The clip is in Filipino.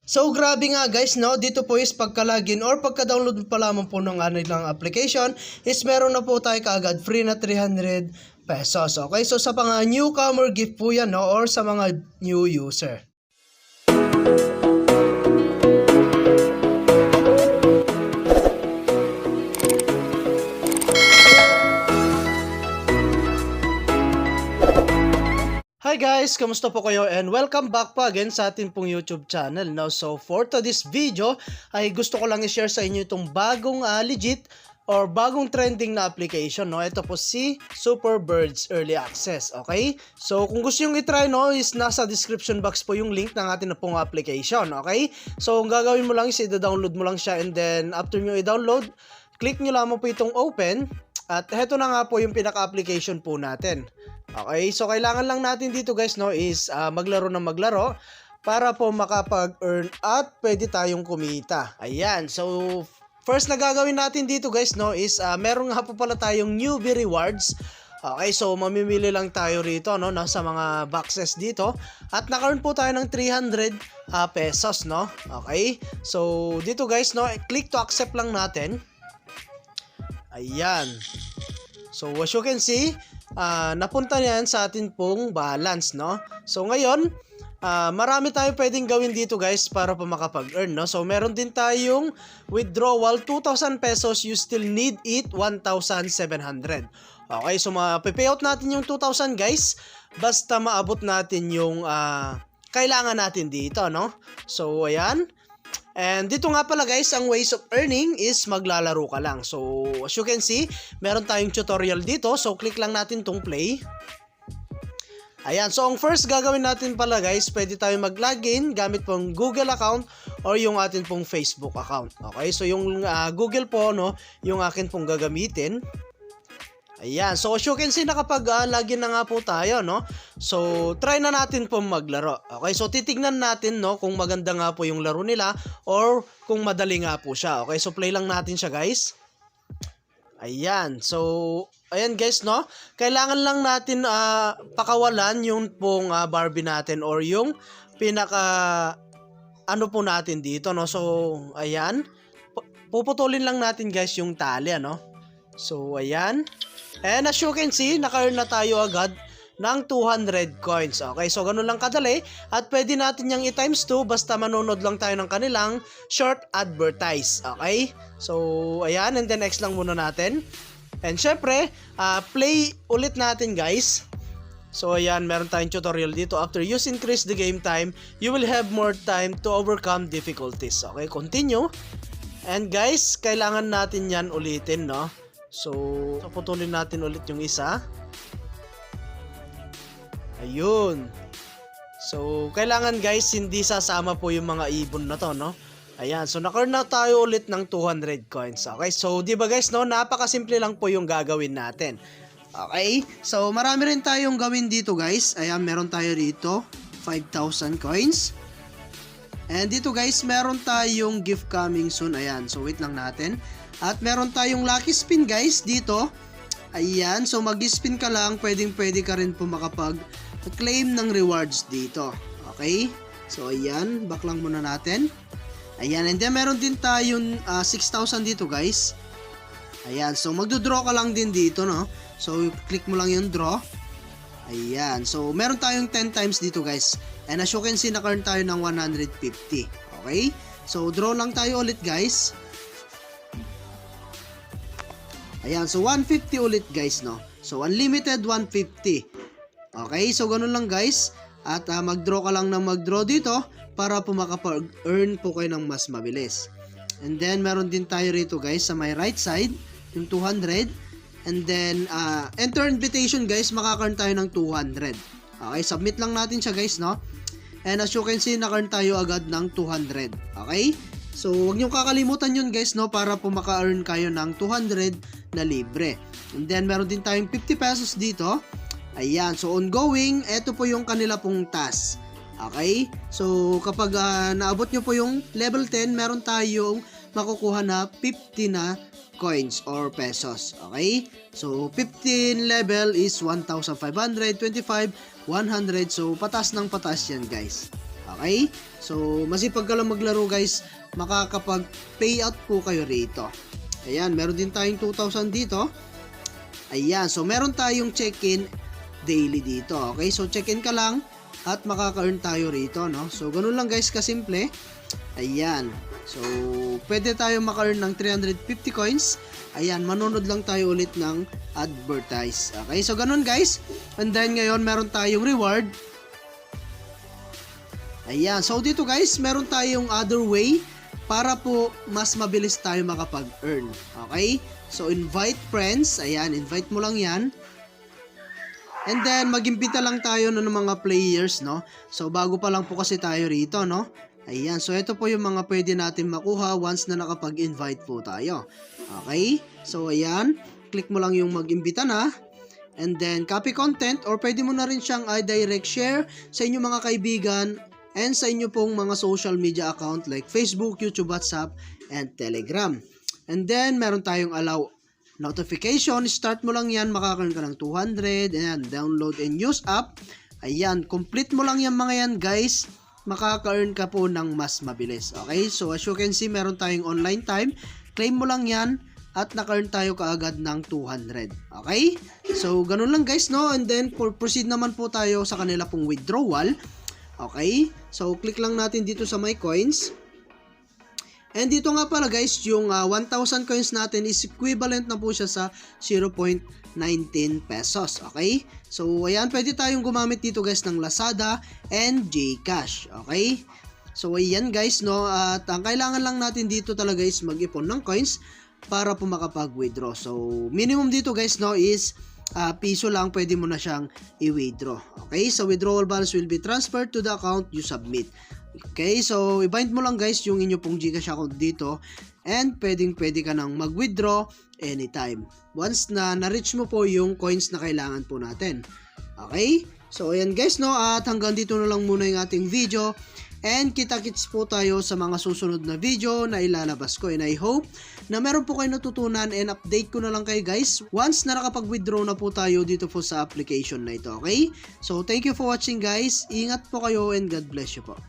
So grabe nga guys, no, dito po is pagka-login or pagka-download pa lamang po ng nilang application is meron na po tayo kaagad free na 300 pesos. Okay, so sa mga newcomer gift po yan, no, or sa mga new user. Hi guys, kamusta po kayo and welcome back pa again sa ating pong YouTube channel. Now, so for today's video ay gusto ko lang i-share sa inyo itong bagong legit or bagong trending na application, no. Ito po si Superbirds Early Access, okay? So kung gusto niyo i-try, no, is nasa description box po yung link ng ating na pong application, okay? So ang gagawin mo lang is i-download mo lang siya and then after niyo i-download, click niyo lamang po itong open at heto na nga po yung pinaka-application po natin. Okay, so kailangan lang natin dito guys, no, is maglaro ng maglaro para po makapag-earn at pwede tayong kumita. Ayan, so first na gagawin natin dito guys, no, is meron nga po pala tayong newbie rewards. Okay, so mamimili lang tayo rito, no, nasa mga boxes dito at naka-earn po tayo ng 300 pesos, no. Okay, so dito guys, no, click to accept lang natin. Ayan. So as you can see, napunta niyan sa atin pong balance, no? So ngayon, marami tayo pwedeng gawin dito guys para pa makapag-earn, no? So meron din tayong withdrawal 2,000 pesos, you still need it 1,700. Okay, so mape-payout natin yung 2,000 guys basta maabot natin yung kailangan natin dito, no? So ayan. And dito nga pala guys, ang ways of earning is maglalaro ka lang. So as you can see, meron tayong tutorial dito. So click lang natin tong play. Ayan, so ang first gagawin natin pala guys, pwede tayo mag-login gamit pong Google account or yung atin pong Facebook account. Okay, so yung Google po, no, yung akin pong gagamitin. Ayan, so as you can see, nakapag-login na nga po tayo, no? So, try na natin po maglaro. Okay, so titignan natin, no, kung maganda nga po yung laro nila or kung madali nga po siya. Okay, so play lang natin siya, guys. Ayan, so, ayan guys, no? Kailangan lang natin pakawalan yung pong Barbie natin or yung pinaka, ano po natin dito, no? So, ayan. Puputulin lang natin, guys, yung tali, ano? So, ayan. And as you can see, naka-earn na tayo agad ng 200 coins. Okay, so ganun lang kadali at pwede natin yung i-times 2 basta manonood lang tayo ng kanilang short advertise. Okay, so ayan, and then next lang muna natin. And syempre, play ulit natin guys. So ayan, meron tayong tutorial dito. After you increase the game time, you will have more time to overcome difficulties. Okay, continue. And guys, kailangan natin yan ulitin, no? So, putulin natin ulit yung isa. Ayun. So, kailangan guys, hindi sasama po yung mga ibon na to, no? Ayan, so naka-earn na tayo ulit ng 200 coins. Okay, so di ba guys, no? Napakasimple lang po yung gagawin natin. Okay, so marami rin tayong gawin dito guys. Ayan, meron tayo dito 5,000 coins. And dito guys, meron tayong gift coming soon. Ayan, so wait lang natin. At meron tayong lucky spin guys dito. Ayan, so mag-spin ka lang, pwede ka rin po makapag-claim ng rewards dito. Okay, so ayan, back lang muna natin. Ayan, and then meron din tayong 6,000 dito guys. Ayan, so magdo-draw ka lang din dito, no? So click mo lang yung draw. Ayan, so meron tayong 10 times dito guys. And as you can see, naka-earn tayo ng 150. Okay, so draw lang tayo ulit guys. Ayan, so 150 ulit guys, no? So unlimited 150. Okay, so ganun lang guys. At mag-draw ka lang ng mag-draw dito para po makapag-earn po kayo ng mas mabilis. And then meron din tayo rito guys sa my right side, yung 200. And then enter invitation guys, makaka-earn tayo ng 200. Okay, submit lang natin siya guys, no? And as you can see, naka-earn tayo agad ng 200. Okay? So, huwag niyong kakalimutan yun guys, no? Para po maka-earn kayo ng 200 na libre. And then, meron din tayong 50 pesos dito. Ayan. So, ongoing, ito po yung kanila pong task. Okay? So, kapag naabot nyo po yung level 10, meron tayong makukuha na 50 na coins or pesos. Okay? So, 15 level is 1,500, 25, 100. So, patas ng patas yan guys. Okay? So, masipag ka lang maglaro guys, makakapag-payout po kayo rito. Ayan, meron din tayong 2,000 dito. Ayan, so meron tayong check-in daily dito. Okay, so check-in ka lang at makaka-earn tayo rito, no? So, ganun lang guys kasimple. Ayan, so pwede tayo maka-earn ng 350 coins. Ayan, manonood lang tayo ulit ng advertise. Okay, so ganun guys. And then ngayon meron tayong reward. Ayan, so dito guys, meron tayong other way para po mas mabilis tayo makapag-earn. Okay? So, invite friends. Ayan, invite mo lang yan. And then, mag-imbita lang tayo ng mga players, no? So, bago pa lang po kasi tayo rito, no? Ayan, so ito po yung mga pwede natin makuha once na nakapag-invite po tayo. Okay? So, ayan. Click mo lang yung mag-imbita na. And then, copy content or pwede mo na rin siyang i-direct share sa inyong mga kaibigan and sa inyo pong mga social media account like Facebook, YouTube, WhatsApp, and Telegram. And then, meron tayong allow notification. Start mo lang yan, makakaroon ka ng 200. Ayan, download and use app. Ayan, complete mo lang yan mga yan guys. Makaka-earn ka po ng mas mabilis. Okay, so as you can see, meron tayong online time. Claim mo lang yan at naka-earn tayo kaagad ng 200. Okay, so ganun lang guys, no? And then, proceed naman po tayo sa kanila pong withdrawal. Okay, so click lang natin dito sa my coins. And dito nga pala guys, yung 1,000 coins natin is equivalent na po siya sa 0.19 pesos. Okay, so ayan, pwede tayong gumamit dito guys ng Lazada and GCash. Okay, so ayan guys, no, at ang kailangan lang natin dito talaga is mag-ipon ng coins para po makapag-withdraw. So minimum dito guys, no, is piso lang, pwede mo na siyang i-withdraw. Okay, so withdrawal balance will be transferred to the account you submit. Okay, so i-bind mo lang guys yung inyo pong GCash account dito and pwede ka nang mag-withdraw anytime once na na-reach mo po yung coins na kailangan po natin. Okay, so ayan guys, no, at hanggang dito na lang muna yung ating video. And kita-kits po tayo sa mga susunod na video na ilalabas ko. And I hope na meron po kayo natutunan and update ko na lang kayo guys once na nakapag-withdraw na po tayo dito po sa application na ito. Okay? So, thank you for watching guys. Ingat po kayo and God bless you po.